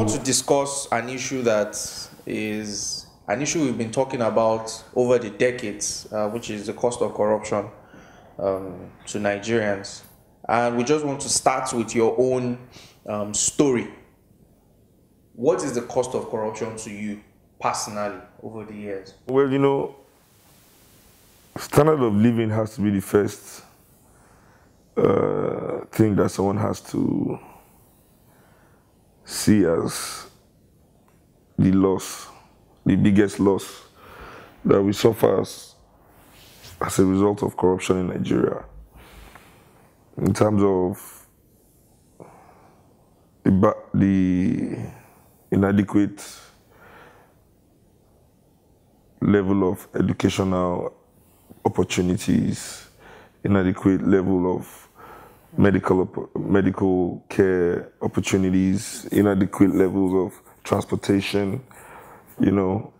want to discuss an issue that is an issue we've been talking about over the decades, which is the cost of corruption to Nigerians. And we just want to start with your own story. What is the cost of corruption to you personally over the years? Well, you know, standard of living has to be the first thing that someone has to see as the loss, the biggest loss that we suffer as a result of corruption in Nigeria. In terms of the inadequate level of educational opportunities, inadequate level of medical care opportunities, inadequate levels of transportation, you know,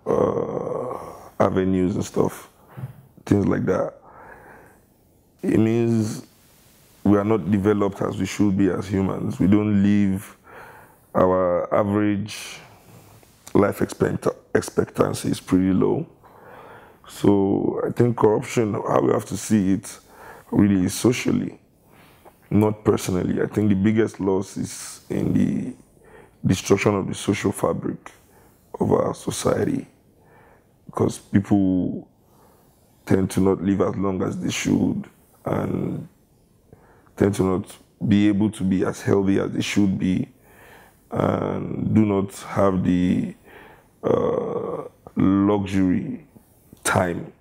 avenues and stuff, things like that. It means we are not developed as we should be as humans. We don't live, our average life expectancy is pretty low. So I think corruption, how we have to see it really is socially, not personally. I think the biggest loss is in the destruction of the social fabric of our society, because people tend to not live as long as they should and tend to not be able to be as healthy as they should be, and do not have the luxury time,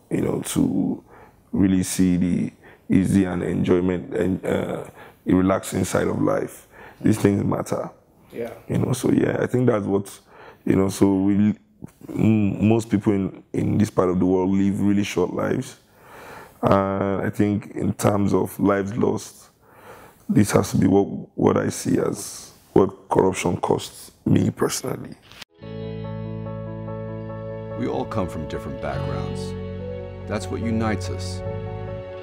you know, to really see the easy and enjoyment and the relaxing side of life. These things matter. Yeah. You know, so yeah, I think that's what, you know, so most people in this part of the world live really short lives. I think in terms of lives lost, this has to be what I see as what corruption costs me personally. We all come from different backgrounds. That's what unites us.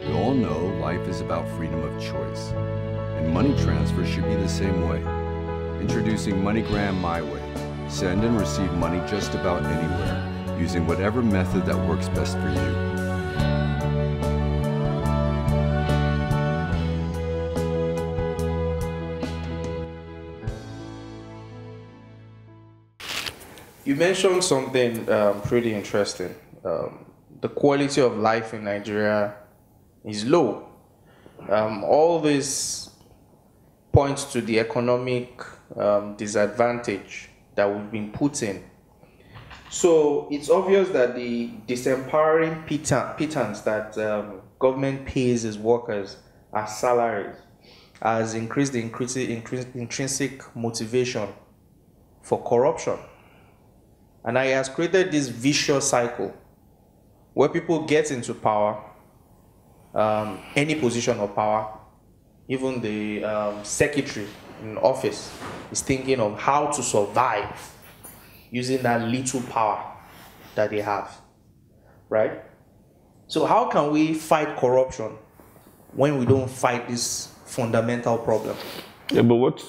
We all know life is about freedom of choice, and money transfer should be the same way. Introducing MoneyGram My Way. Send and receive money just about anywhere, using whatever method that works best for you. You mentioned something pretty interesting. The quality of life in Nigeria is low. All this points to the economic disadvantage that we've been put in. So it's obvious that the disempowering pittance that government pays its workers as salaries has increased the intrinsic motivation for corruption. And it has created this vicious cycle where people get into power, any position of power, even the secretary in office is thinking of how to survive using that little power that they have, right? So how can we fight corruption when we don't fight this fundamental problem? Yeah, but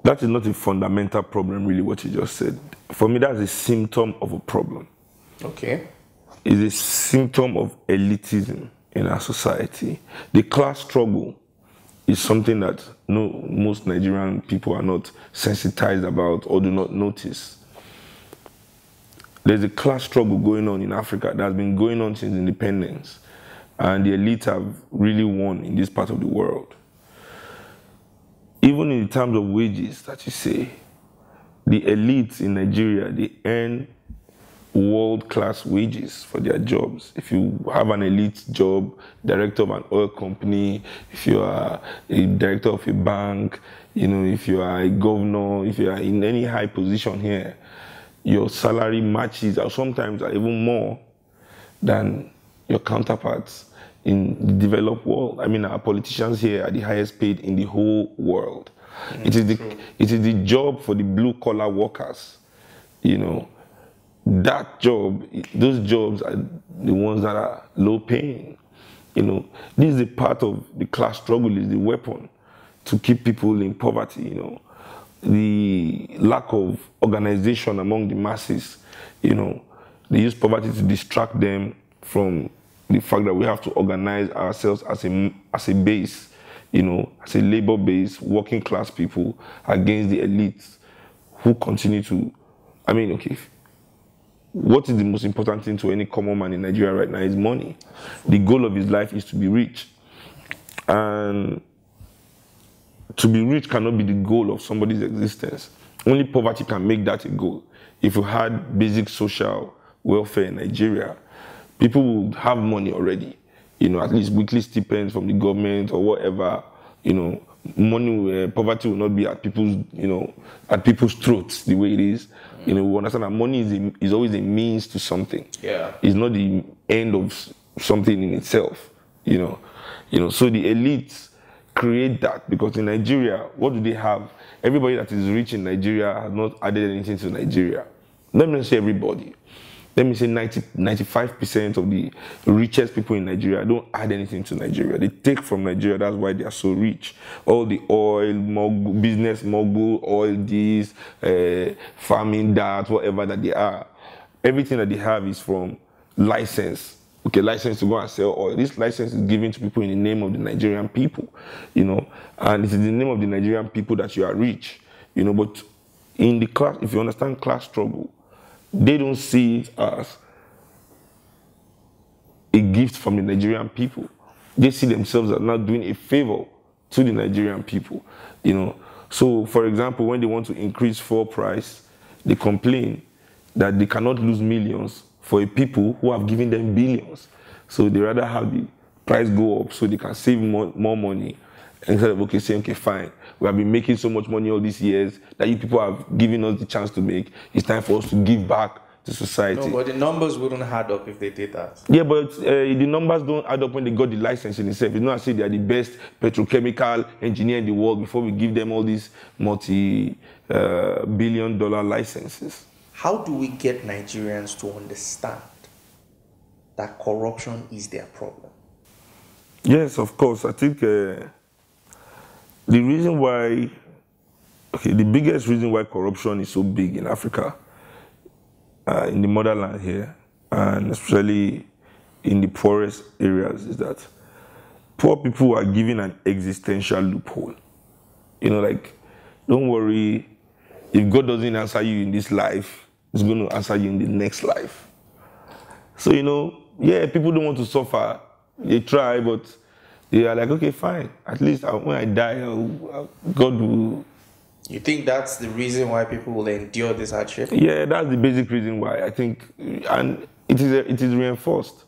that is not a fundamental problem, really, what you just said. For me, that's a symptom of a problem. Okay. It's a symptom of elitism in our society. The class struggle is something that most Nigerian people are not sensitized about or do not notice. There's a class struggle going on in Africa that has been going on since independence, and the elite have really won in this part of the world. Even in terms of wages that you say, the elites in Nigeria, they earn world-class wages for their jobs. If you have an elite job, director of an oil company, if you are a director of a bank, you know, if you are a governor, if you are in any high position here, your salary matches or sometimes are even more than your counterparts in the developed world. I mean, our politicians here are the highest paid in the whole world. It is the job for the blue-collar workers, you know. That job, those jobs are the ones that are low-paying. You know, this is a part of the class struggle, is the weapon to keep people in poverty, you know. the lack of organization among the masses. You know, they use poverty to distract them from the fact that we have to organize ourselves as a base, you know, as a labor base, working class people against the elites who continue to, I mean, okay, what is the most important thing to any common man in Nigeria right now is money. The goal of his life is to be rich. And to be rich cannot be the goal of somebody's existence. Only poverty can make that a goal. If you had basic social welfare in Nigeria, people would have money already. You know, at least weekly stipends from the government or whatever. You know, money, poverty will not be at people's, you know, at people's throats the way it is. You know, we understand that money is always a means to something. Yeah. It's not the end of something in itself. You know, so the elites create that because in Nigeria, what do they have? Everybody that is rich in Nigeria has not added anything to Nigeria. Let me not say everybody. Let me say 95% of the richest people in Nigeria don't add anything to Nigeria. They take from Nigeria, that's why they are so rich. All the oil, business mogul, oil this, farming that, whatever that they are. Everything that they have is from license. Okay, license to go and sell oil. This license is given to people in the name of the Nigerian people, you know, and it's in the name of the Nigerian people that you are rich, you know, but in the class, if you understand class struggle, they don't see it as a gift from the Nigerian people. They see themselves as not doing a favor to the Nigerian people, you know. So, for example, when they want to increase fuel price, they complain that they cannot lose millions for a people who have given them billions. So they rather have the price go up so they can save more money instead of, okay, saying, okay, fine, we have been making so much money all these years that you people have given us the chance to make. It's time for us to give back to society. No, but the numbers wouldn't add up if they did that. Yeah, but the numbers don't add up when they got the license in itself. It's not as if they are the best petrochemical engineer in the world before we give them all these multi-billion-dollar licenses. How do we get Nigerians to understand that corruption is their problem? Yes, of course. I think the reason why, the biggest reason why corruption is so big in Africa, in the motherland here, and especially in the poorest areas, is that poor people are given an existential loophole. You know, like, don't worry, if God doesn't answer you in this life, He's going to answer you in the next life. So, you know, yeah, people don't want to suffer. They try, but they are like, okay, fine. At least when I die, God will... You think that's the reason why people will endure this hardship? Yeah, that's the basic reason why, I think. And it is reinforced.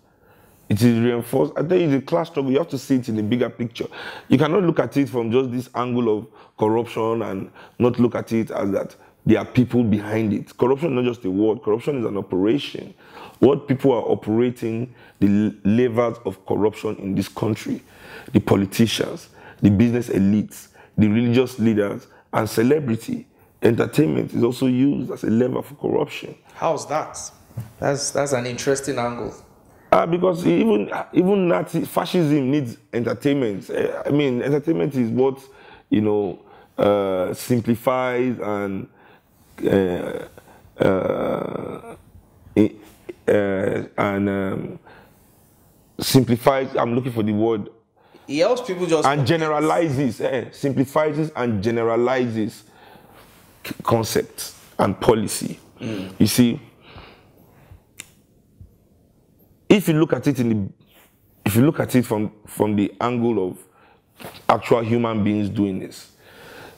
It is reinforced. I think it's a class struggle. You have to see it in a bigger picture. You cannot look at it from just this angle of corruption and not look at it as that there are people behind it. Corruption is not just a word. Corruption is an operation. What people are operating, the levers of corruption in this country, the politicians, the business elites, the religious leaders, and celebrity. Entertainment is also used as a lever for corruption. How's that? That's an interesting angle. Because even Nazi fascism needs entertainment. I mean, entertainment is what, you know, simplifies and simplifies. I'm looking for the word. It helps people just and generalizes, simplifies and generalizes concepts and policy. You see, if you look at it from the angle of actual human beings doing this,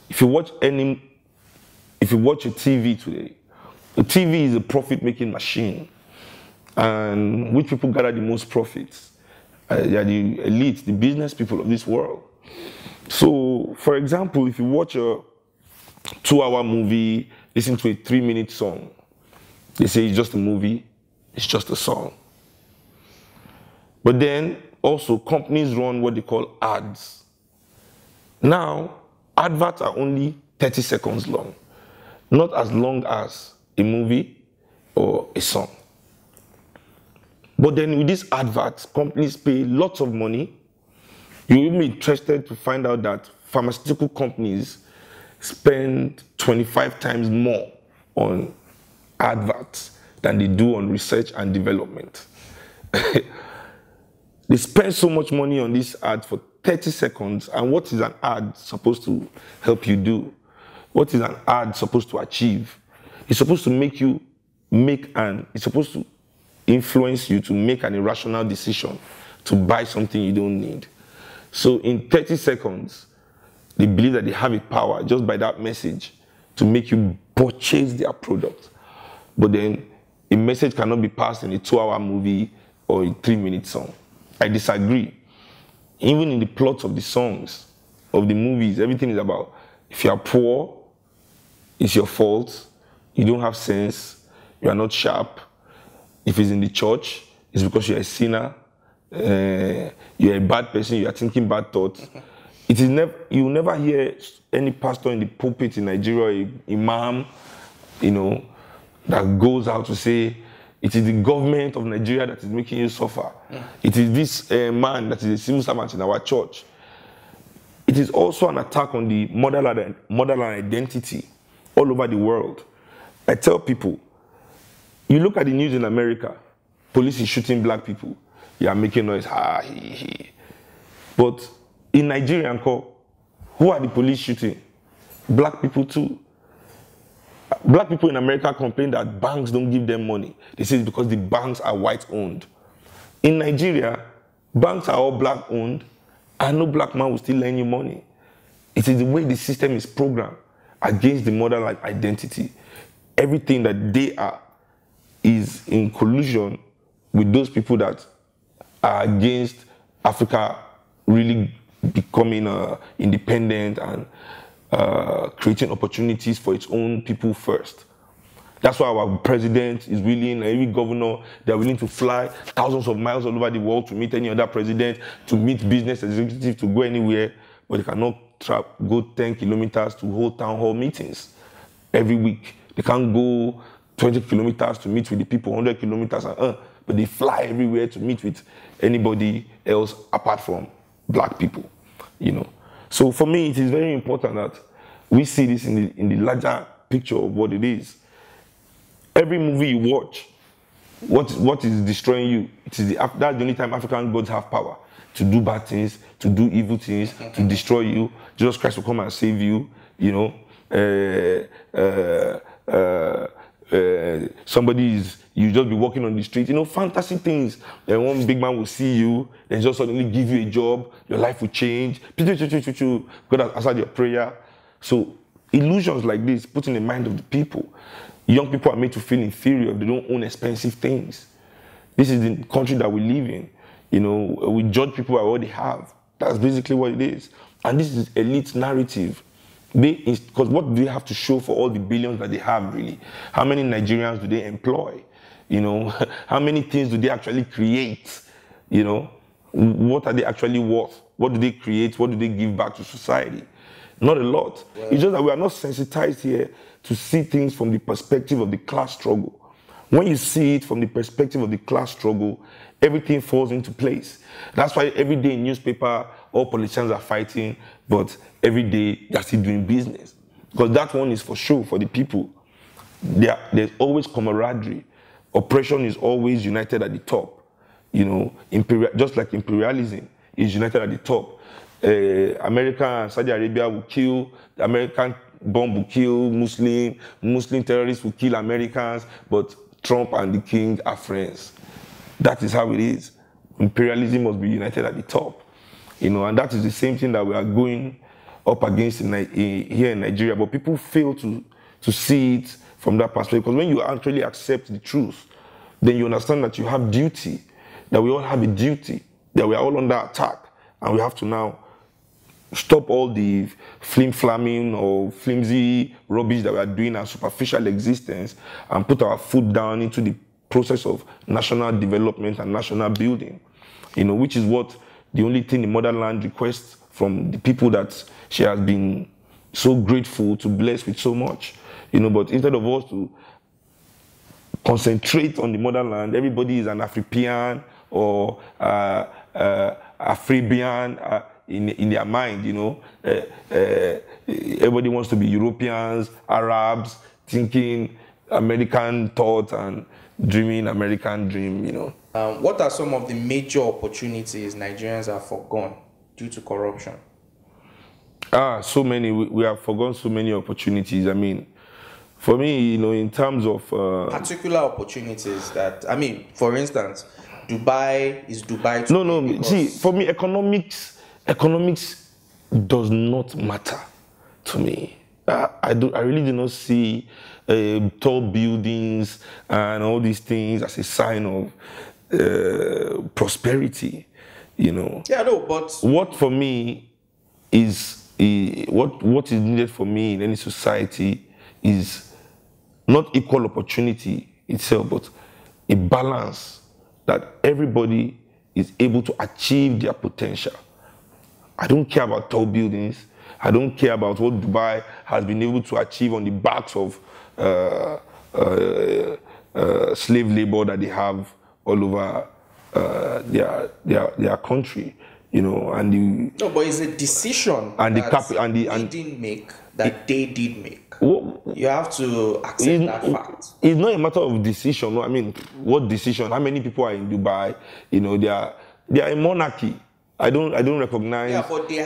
if you watch a TV today, the TV is a profit-making machine, and which people gather the most profits? They are the elite, the business people of this world. So, for example, if you watch a 2-hour movie, listen to a 3-minute song, they say it's just a movie, it's just a song. But then, also, companies run what they call ads. Now, adverts are only 30 seconds long, not as long as a movie or a song. But then with these adverts, companies pay lots of money. You will be interested to find out that pharmaceutical companies spend 25 times more on adverts than they do on research and development. They spend so much money on this ad for 30 seconds, and what is an ad supposed to help you do? What is an ad supposed to achieve? It's supposed to make you it's supposed to influence you to make an irrational decision to buy something you don't need. So in 30 seconds, they believe that they have a power just by that message to make you purchase their product. But then a message cannot be passed in a 2-hour movie or a 3-minute song. I disagree. Even in the plots of the songs, of the movies, everything is about, if you are poor, it's your fault, you don't have sense, you are not sharp. If it's in the church, it's because you're a sinner, you're a bad person, you are thinking bad thoughts. It is you will never hear any pastor in the pulpit in Nigeria, imam, that goes out to say, it is the government of Nigeria that is making you suffer. It is this man that is a civil servant in our church. It is also an attack on the motherland identity all over the world. I tell people, you look at the news in America, police is shooting black people. You are making noise, he. But in Nigeria, who are the police shooting? Black people too. Black people in America complain that banks don't give them money. They say it's because the banks are white-owned. In Nigeria, banks are all black-owned, and no black man will still lend you money. It is the way the system is programmed against the motherland identity. Everything that they are is in collusion with those people that are against Africa really becoming independent and creating opportunities for its own people first. That's why our president is willing, every governor, they're willing to fly thousands of miles all over the world to meet any other president, to meet business executives, to go anywhere, but they cannot go 10 kilometers to hold town hall meetings every week. They can't go 20 kilometers to meet with the people, 100 kilometers, but they fly everywhere to meet with anybody else apart from black people, So for me, it is very important that we see this in the larger picture of what it is. Every movie you watch, what is destroying you? That's the only time African gods have power to do bad things, to do evil things, to destroy you. Jesus Christ will come and save you. You just be walking on the street, fantasy things. Then one big man will see you, then just suddenly give you a job, your life will change. God has answered your prayer. So illusions like this put in the mind of the people. Young people are made to feel inferior if they don't own expensive things. This is the country that we live in. We judge people by what they have. That's basically what it is. And this is elite narrative. Because what do they have to show for all the billions that they have, really? How many Nigerians do they employ? How many things do they actually create? What are they actually worth? What do they create? What do they give back to society? Not a lot. Well, it's just that we are not sensitized here to see things from the perspective of the class struggle. When you see it from the perspective of the class struggle, everything falls into place. That's why every day in newspaper, all politicians are fighting, but every day they're still doing business. Because that one is for show, for the people. There's always camaraderie. Oppression is always united at the top. Just like imperialism is united at the top. America and Saudi Arabia will kill, the American bomb will kill Muslim terrorists will kill Americans, but Trump and the king are friends. That is how it is. Imperialism must be united at the top. And that is the same thing that we are going up against here in Nigeria, but people fail to see it from that perspective. Because when you actually accept the truth, then you understand that you have duty, that we all have a duty, that we are all under attack, and we have to now stop all the flim-flamming or flimsy rubbish that we are doing our superficial existence and put our foot down into the process of national development and national building, which is what the only thing the motherland requests from the people that she has been so grateful to bless with so much. But instead of us to concentrate on the motherland, everybody is an African or Afrobeat. in their mind, you know. Everybody wants to be Europeans, Arabs, thinking American thoughts and dreaming American dream, you know. What are some of the major opportunities Nigerians have forgone due to corruption? So many. We have forgotten so many opportunities. I mean, for me, you know, in terms of particular opportunities that, I mean, for instance, Dubai is Dubai. No. See, for me, economics does not matter to me. I really do not see tall buildings and all these things as a sign of prosperity. You know. Yeah, no, but what for me is what is needed for me in any society is not equal opportunity itself, but a balance that everybody is able to achieve their potential. I don't care about tall buildings. I don't care about what Dubai has been able to achieve on the backs of slave labor that they have all over their country. You know, and no, but it's a decision and that we didn't make, that they did make. You have to accept that fact. It's not a matter of decision. No, I mean, what decision? How many people are in Dubai? You know, they are a monarchy. I don't recognize. Yeah, but they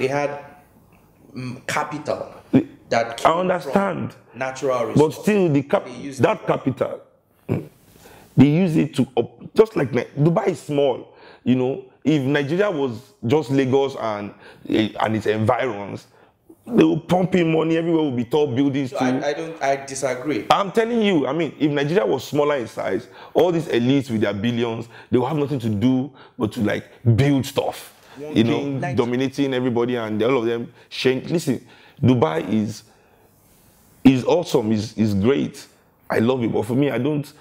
had capital that came I understand from natural resources. But still, that capital. They use it to, just like Dubai is small, you know. If Nigeria was just Lagos and its environs, they will pump in money everywhere. Will be tall buildings too. I disagree. I'm telling you. I mean, if Nigeria was smaller in size, all these elites with their billions, they will have nothing to do but to like build stuff. You know, dominating everybody and all of them. Listen, Dubai is awesome. Is great. I love it, but for me, I don't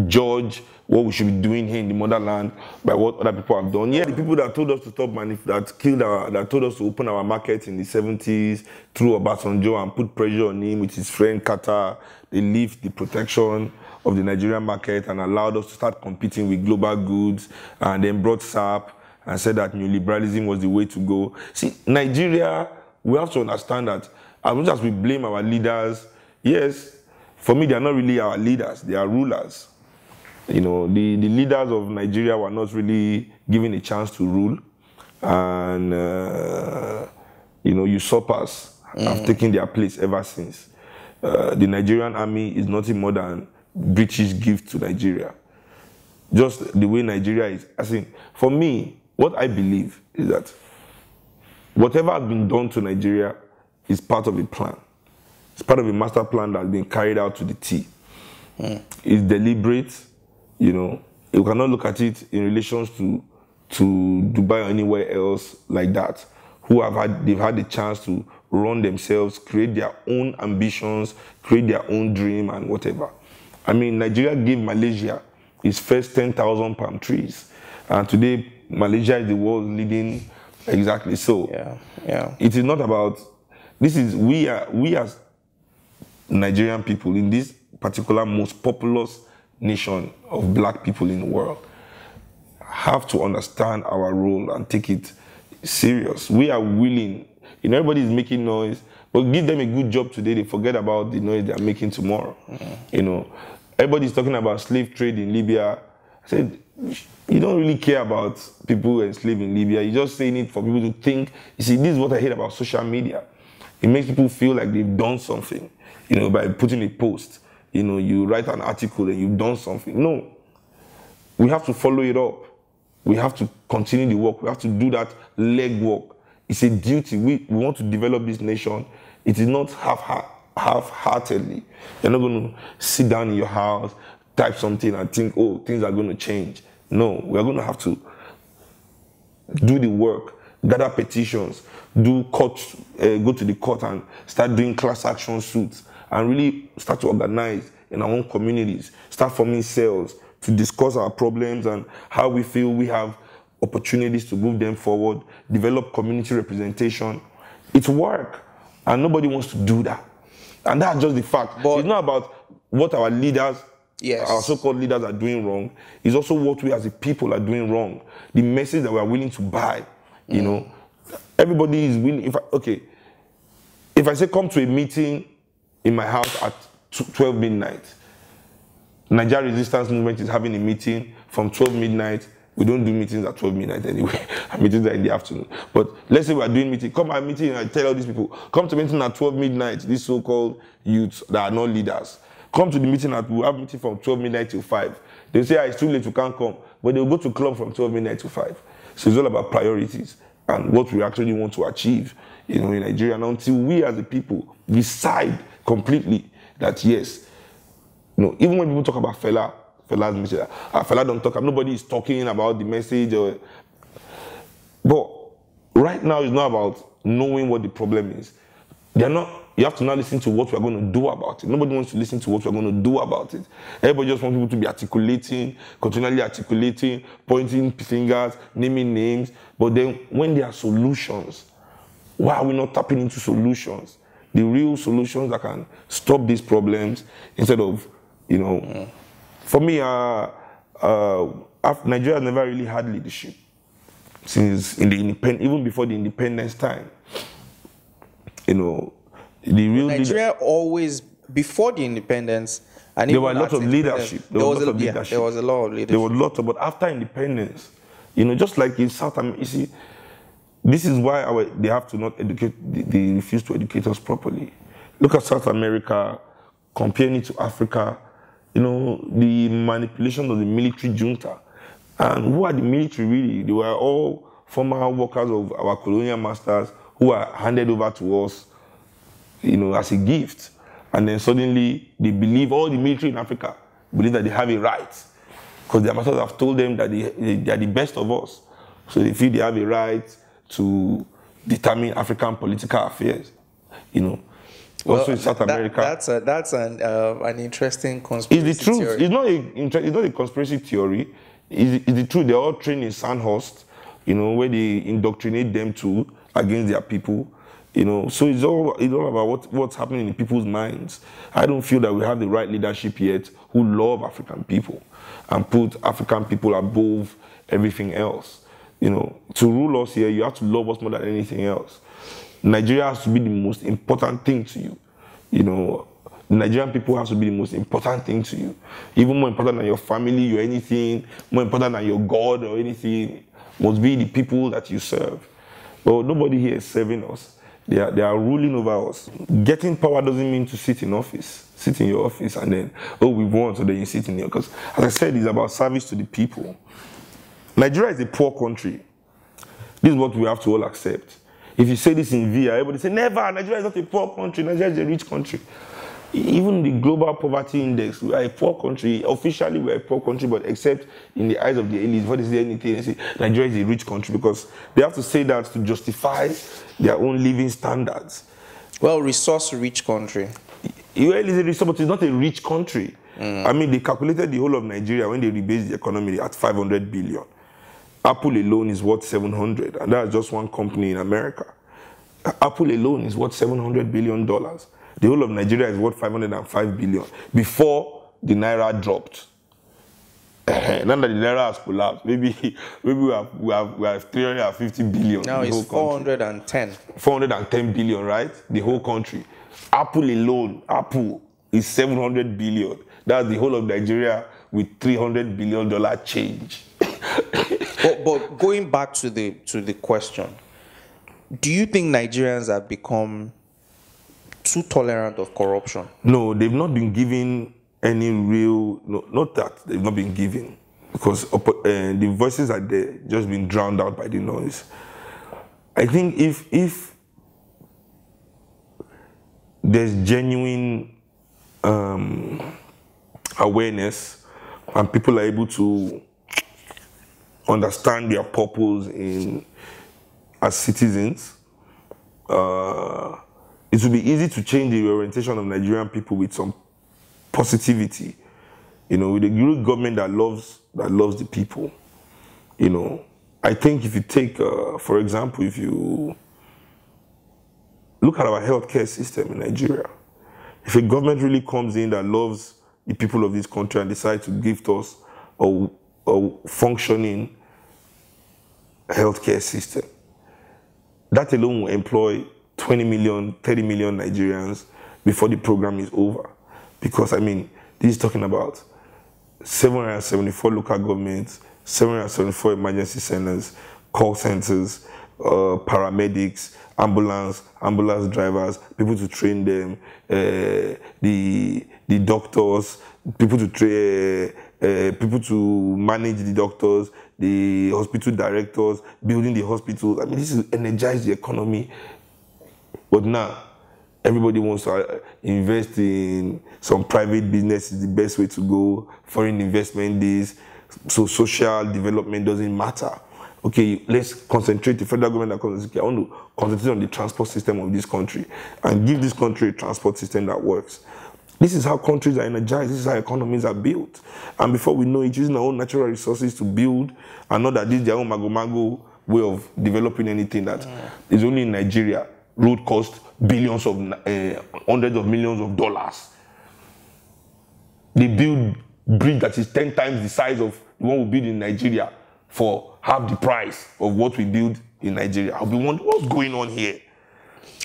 judge what we should be doing here in the motherland by what other people have done. Yeah, the people that told us to stop that told us to open our markets in the 70s through Obasanjo and put pressure on him with his friend Qatar, they lifted the protection of the Nigerian market and allowed us to start competing with global goods, and then brought SAP and said that neoliberalism was the way to go. See, Nigeria, we have to understand that as much as we blame our leaders, yes, for me, they are not really our leaders, they are rulers. You know, the leaders of Nigeria were not really given a chance to rule, and you know, usurpers have taken their place ever since. The Nigerian army is nothing more than British gift to Nigeria. Just the way Nigeria is. I think, for me, what I believe is that whatever has been done to Nigeria is part of a plan. It's part of a master plan that's been carried out to the T. It's deliberate. You know, you cannot look at it in relation to Dubai or anywhere else like that, they've had the chance to run themselves, create their own ambitions, create their own dream and whatever. I mean, Nigeria gave Malaysia its first 10,000 palm trees, and today Malaysia is the world's leading. Exactly. So yeah. It is not about. This is we as Nigerian people in this particular most populous nation of black people in the world have to understand our role and take it serious. We are willing. You know, everybody is making noise, but give them a good job today, they forget about the noise they are making tomorrow. You know, everybody's talking about slave trade in Libya. I said, you don't really care about people enslaved in Libya. You're just saying it for people to think. You see, this is what I hate about social media. It makes people feel like they've done something, you know, by putting a post. You know, you write an article and you've done something. No. We have to follow it up. We have to continue the work. We have to do that leg work. It's a duty. We want to develop this nation. It is not half-heartedly. You're not going to sit down in your house, type something and think, oh, things are going to change. No, we're going to have to do the work, gather petitions, do court, go to the court and start doing class action suits, and really start to organize in our own communities, start forming cells to discuss our problems and how we feel we have opportunities to move them forward, develop community representation. It's work, and nobody wants to do that. And that's just the fact. But it's not about what our leaders Yes. our so-called leaders are doing wrong. It's also what we as a people are doing wrong. The message that we are willing to buy, you know. Everybody is willing. If I say come to a meeting in my house at 12 midnight, Nigeria Resistance Movement is having a meeting from 12 midnight. We don't do meetings at 12 midnight anyway. Meetings are in the afternoon. But let's say we are doing meeting. Come to a meeting and I tell all these people, come to meeting at 12 midnight, these so-called youths that are not leaders. Come to the meeting we'll have meeting from 12 midnight till 5. They'll say, it's too late, we can't come. But they'll go to club from 12 midnight to 5. So it's all about priorities and what we actually want to achieve, you know, in Nigeria. And until we as a people decide completely that yes, you know, even when people talk about Fela's message, Fela don't talk, nobody is talking about the message. But right now it's not about knowing what the problem is. You have to now listen to what we're going to do about it. Nobody wants to listen to what we're going to do about it. Everybody just wants people to be articulating, continually articulating, pointing fingers, naming names. But then when there are solutions, why are we not tapping into solutions? The real solutions that can stop these problems instead of, you know, for me, Nigeria has never really had leadership since even before the independence time. You know, the real Nigeria always, before the independence, and there were a lot of leadership. There was a lot of leadership. There was a lot of leadership. There was a lot of, but after independence, you know, just like in South America, you see, this is why they have to not educate, they refuse to educate us properly. Look at South America, comparing it to Africa, you know, the manipulation of the military junta. And who are the military really? They were all former workers of our colonial masters who are handed over to us, you know, as a gift. And then suddenly they believe, all the military in Africa believe that they have a right. Because their masters have told them that they are the best of us. So they feel they have a right to determine African political affairs, you know. Also in South America. That's an interesting conspiracy It's the truth. theory. It's not a conspiracy theory. It's the truth. They're all trained in Sandhurst, you know, where they indoctrinate them against their people, you know. So it's all about what's happening in people's minds. I don't feel that we have the right leadership yet who love African people and put African people above everything else. You know, to rule us here, you have to love us more than anything else. Nigeria has to be the most important thing to you. You know, the Nigerian people have to be the most important thing to you. Even more important than your family or anything, more important than your God or anything, must be the people that you serve. But nobody here is serving us. They are ruling over us. Getting power doesn't mean to sit in office. Sit in your office and then, oh, we won, so then you sit in here. Because, as I said, it's about service to the people. Nigeria is a poor country. This is what we have to all accept. If you say this in VIA, everybody say, never, Nigeria is not a poor country, Nigeria is a rich country. Even the global poverty index, we are a poor country. Officially, we are a poor country, but except in the eyes of the elites, what is there anything? They say Nigeria is a rich country because they have to say that to justify their own living standards. Well, resource-rich country. Well, it's a resource, but it's not a rich country. I mean, they calculated the whole of Nigeria when they rebased the economy at 500 billion. Apple alone is worth 700, and that's just one company in America. Apple alone is worth $700 billion. The whole of Nigeria is worth 505 billion before the Naira dropped. Now that the Naira has collapsed, maybe we have 350 billion. Now it's 410. 410 billion, right? The whole country. Apple alone, Apple is 700 billion. That's the whole of Nigeria with $300 billion change. But going back to the question, do you think Nigerians have become too tolerant of corruption? No, they've not been given any real, no, not that they've not been given, because the voices are there, just been drowned out by the noise. I think if there's genuine awareness and people are able to understand their purpose as citizens, it will be easy to change the orientation of Nigerian people with some positivity. You know, with a good government that loves the people. You know, I think if you take, for example, if you look at our healthcare system in Nigeria, if a government really comes in that loves the people of this country and decide to gift us a functioning healthcare system. That alone will employ 20 million, 30 million Nigerians before the program is over. Because, I mean, this is talking about 774 local governments, 774 emergency centers, call centers, paramedics, ambulance drivers, people to train them, the doctors, people to manage the doctors, the hospital directors, building the hospitals. I mean, this is energize the economy. But now, everybody wants to invest in some private business is the best way to go. Foreign investment this, so social development doesn't matter. Okay, let's concentrate. The federal government, I want to concentrate on the transport system of this country and give this country a transport system that works. This is how countries are energized. This is how economies are built. And before we know it, using our own natural resources to build, and not that this is their own mago way of developing anything that is only in Nigeria. Road cost billions of, hundreds of millions of dollars. They build bridge that is 10 times the size of the one we build in Nigeria for half the price of what we build in Nigeria. I'll be wondering what's going on here.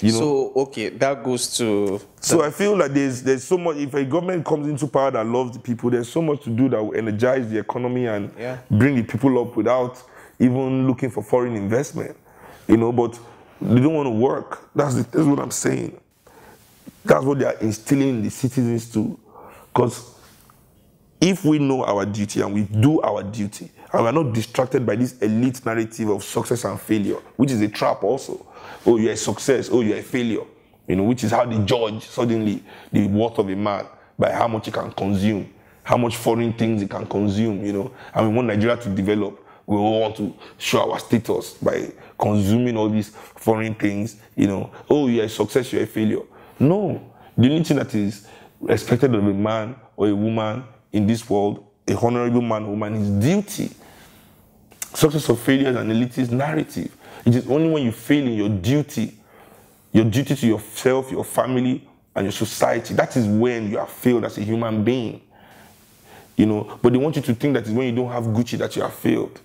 You know? So, okay, that goes to... So I feel like there's so much, if a government comes into power that loves the people, there's so much to do that will energize the economy and bring the people up without even looking for foreign investment. You know, but they don't want to work. That's what I'm saying. That's what they are instilling in the citizens too. Because if we know our duty and we do our duty, and we're not distracted by this elite narrative of success and failure, which is a trap also. Oh, you're a success. Oh, you're a failure. You know, which is how they judge suddenly the worth of a man by how much he can consume, how much foreign things he can consume, you know. And we want Nigeria to develop. We all want to show our status by consuming all these foreign things, you know. Oh, you're a success, you're a failure. No. The only thing that is expected of a man or a woman in this world, a honorable man or woman, is duty. Success or failure is an elitist narrative. It is only when you fail in your duty to yourself, your family, and your society, that is when you have failed as a human being. You know, but they want you to think that it's when you don't have Gucci that you have failed.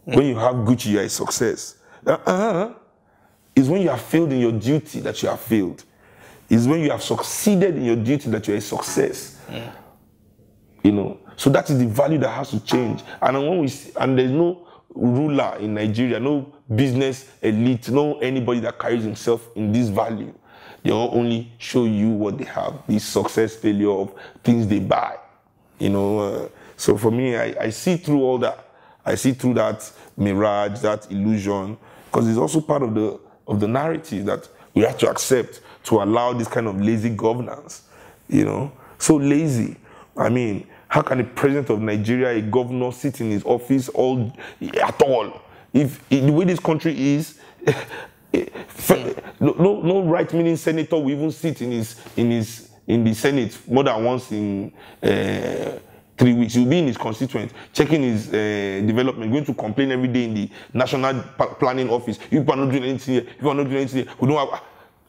When you have Gucci, you're a success. It's when you have failed in your duty that you have failed. It's when you have succeeded in your duty that you're a success. You know, so that is the value that has to change. And when and there's no ruler in Nigeria, no business elite, no anybody that carries himself in this value. They all only show you what they have, this success, failure of things they buy. You know, so for me, I see through all that. I see through that mirage, that illusion, because it's also part of the narrative that we have to accept to allow this kind of lazy governance. You know, so lazy. I mean, how can the president of Nigeria, a governor, sit in his office at all? If the way this country is, no right-meaning senator will even sit in the Senate more than once in 3 weeks. He'll be in his constituent, checking his development, going to complain every day in the National Planning Office. You people are not doing anything here. You are not doing anything here. We don't have,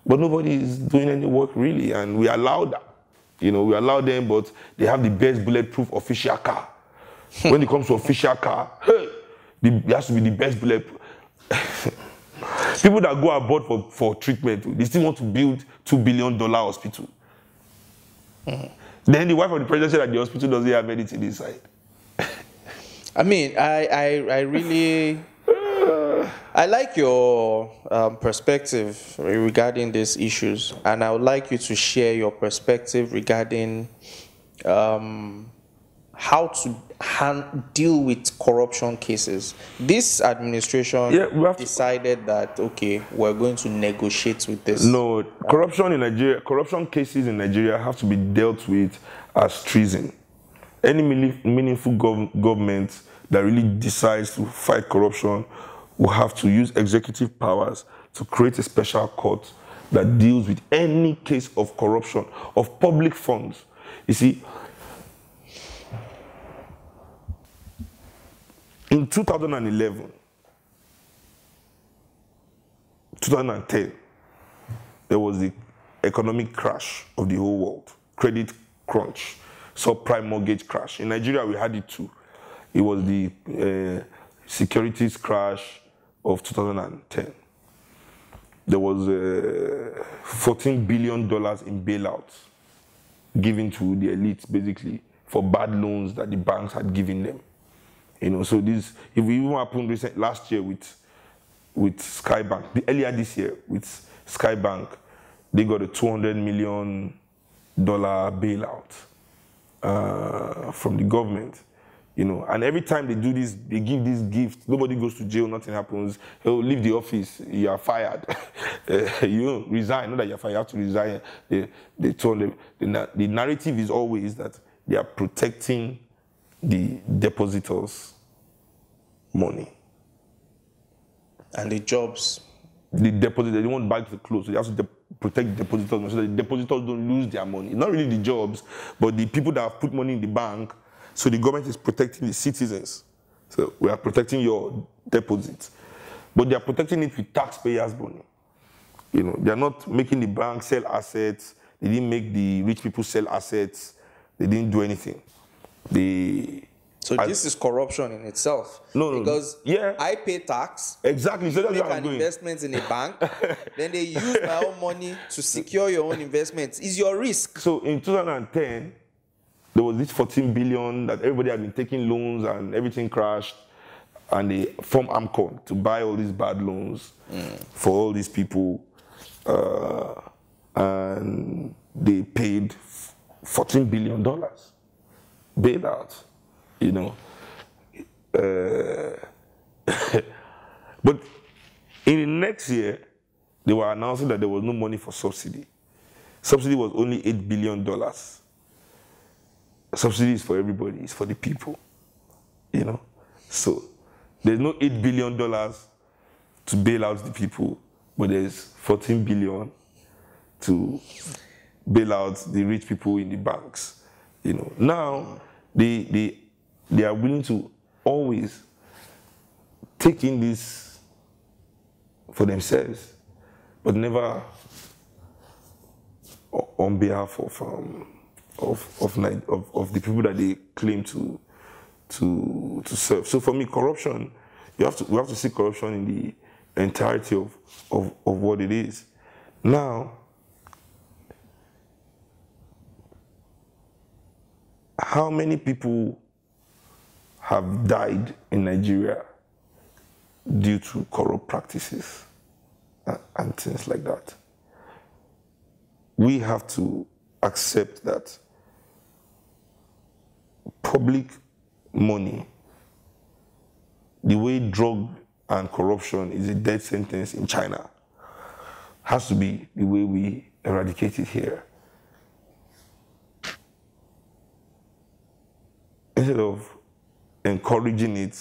but nobody is doing any work really, and we allow that. You know, we allow them, but they have the best bulletproof official car. When it comes to official car, hey, it has to be the best bulletproof. People that go abroad for treatment, they still want to build $2 billion hospital. Then the wife of the president said that the hospital doesn't have anything inside. I mean, I really... I like your perspective regarding these issues, and I would like you to share your perspective regarding how to deal with corruption cases. This administration decided that, okay, we're going to negotiate with this. No, corruption in Nigeria, corruption cases in Nigeria have to be dealt with as treason. Any meaningful government that really decides to fight corruption will have to use executive powers to create a special court that deals with any case of corruption of public funds. You see, in 2011, 2010, there was the economic crash of the whole world, credit crunch. subprime mortgage crash. In Nigeria, we had it too. It was the securities crash of 2010. There was $14 billion in bailouts given to the elites, basically, for bad loans that the banks had given them. You know, so this, if it even happened last year with Skybank, earlier this year with Skybank, they got a $200 million bailout from the government. You know, and every time they do this, they give this gift. Nobody goes to jail, nothing happens. They'll leave the office, you are fired. You resign, not that you're fired, you have to resign. They told them, the narrative is always that they are protecting the depositors' money. And the jobs. The depositors, they want banks to close, so they have to protect the depositors so that the depositors don't lose their money. Not really the jobs, but the people that have put money in the bank. So the government is protecting the citizens. So we are protecting your deposits. But they are protecting it with taxpayers' money. You know, they are not making the bank sell assets. They didn't make the rich people sell assets. They didn't do anything. So this is corruption in itself. No, because yeah. I pay tax. Exactly. So you make an investment in a bank. Then they use my own money to secure your own investments. It's your risk. So in 2010, there was this 14 billion that everybody had been taking loans and everything crashed. And they formed AMCON to buy all these bad loans for all these people. And they paid $14 billion bailout, you know. But in the next year, they were announcing that there was no money for subsidy. Subsidy was only $8 billion. Subsidy is for everybody, it's for the people, you know. So there's no $8 billion to bail out the people, but there's $14 billion to bail out the rich people in the banks, you know. Now, they are willing to always take in this for themselves, but never on behalf of the people that they claim to serve. So for me, corruption, we have to see corruption in the entirety of what it is. Now, how many people have died in Nigeria due to corrupt practices and things like that? We have to accept that public money, the way drug and corruption is a death sentence in China, has to be the way we eradicate it here. Instead of encouraging it,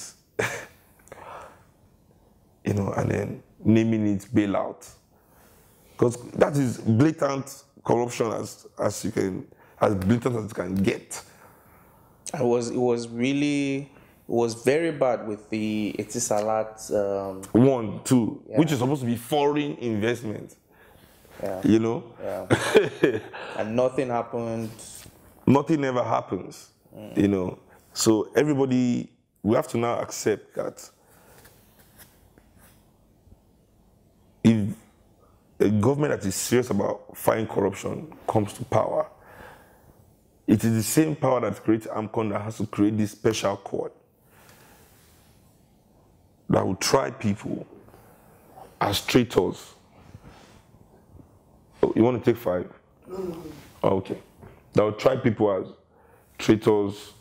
you know, and then naming it bailout. Because that is blatant corruption as blatant as it can get. It was very bad with the Etisalat. 1, 2, yeah. Which is supposed to be foreign investment. Yeah. You know? Yeah. And nothing happened. Nothing ever happens. You know? So everybody, we have to now accept that if a government that is serious about fighting corruption comes to power, it is the same power that creates AMCON that has to create this special court that will try people as traitors. Oh, you want to take 5? No. Oh, okay. That will try people as traitors,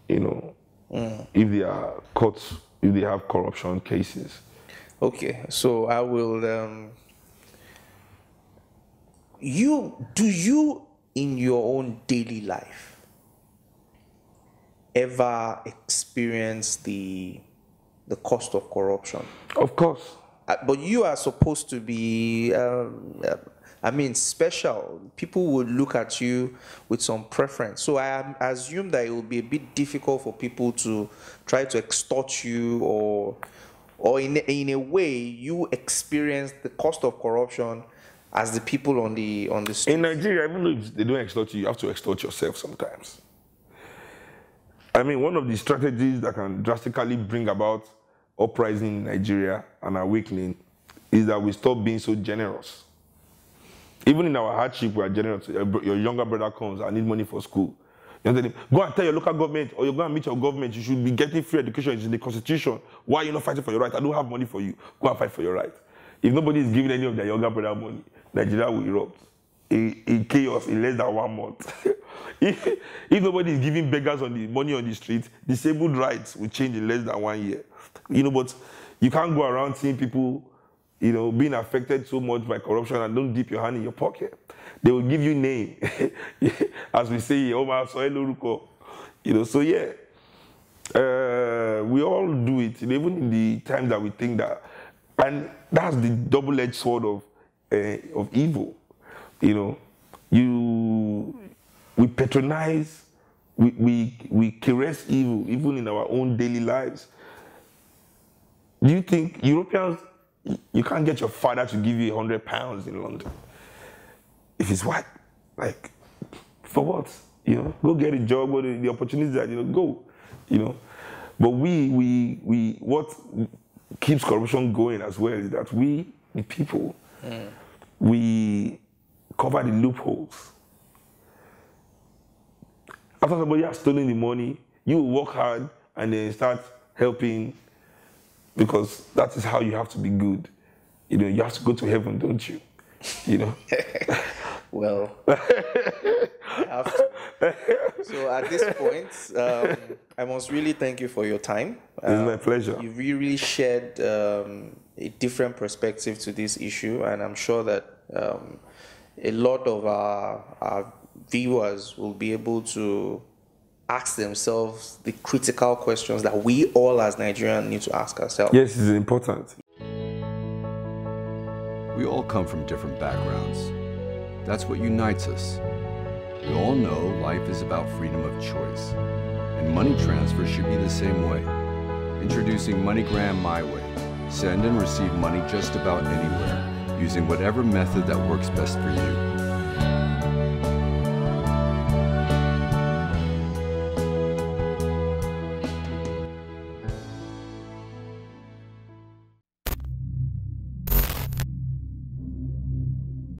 you know, if they are caught, if they have corruption cases. Okay, so I will. Do you in your own daily life ever experience the cost of corruption? Of course. But you are supposed to be, special. People would look at you with some preference. So I assume that it will be a bit difficult for people to try to extort you, or in a way you experience the cost of corruption as the people on the street? In Nigeria, even though they don't extort you have to extort yourself sometimes. I mean, one of the strategies that can drastically bring about uprising in Nigeria and awakening is that we stop being so generous. Even in our hardship, we are generous. Your younger brother comes, I need money for school. You tell him, go and tell your local government, or you go and meet your government, you should be getting free education. It's in the constitution. Why are you not fighting for your right? I don't have money for you. Go and fight for your right. If nobody is giving any of their younger brother money, Nigeria will erupt in chaos in less than 1 month. if nobody is giving beggars on the money on the street, disabled rights will change in less than 1 year. But you can't go around seeing people, being affected so much by corruption and don't dip your hand in your pocket. They will give you name, as we say, Omar Soeluruko. So yeah, we all do it, even in the times that we think that, and that's the double-edged sword of evil. We patronize, we caress evil, even in our own daily lives. Do you think Europeans, you can't get your father to give you £100 in London? If it's white, like, for what? Go get a job, go to the opportunities that, go, But what keeps corruption going as well is that we, the people, we cover the loopholes. After somebody has stolen the money, you will work hard and then start helping, because that is how you have to be good. You have to go to heaven, don't you? Well, I have to. So at this point, I must really thank you for your time. It's my pleasure. You really shared a different perspective to this issue, and I'm sure that a lot of our viewers will be able to ask themselves the critical questions that we all as Nigerians need to ask ourselves. Yes, it's important. We all come from different backgrounds. That's what unites us. We all know life is about freedom of choice, and money transfer should be the same way. Introducing MoneyGram My Way. Send and receive money just about anywhere, using whatever method that works best for you.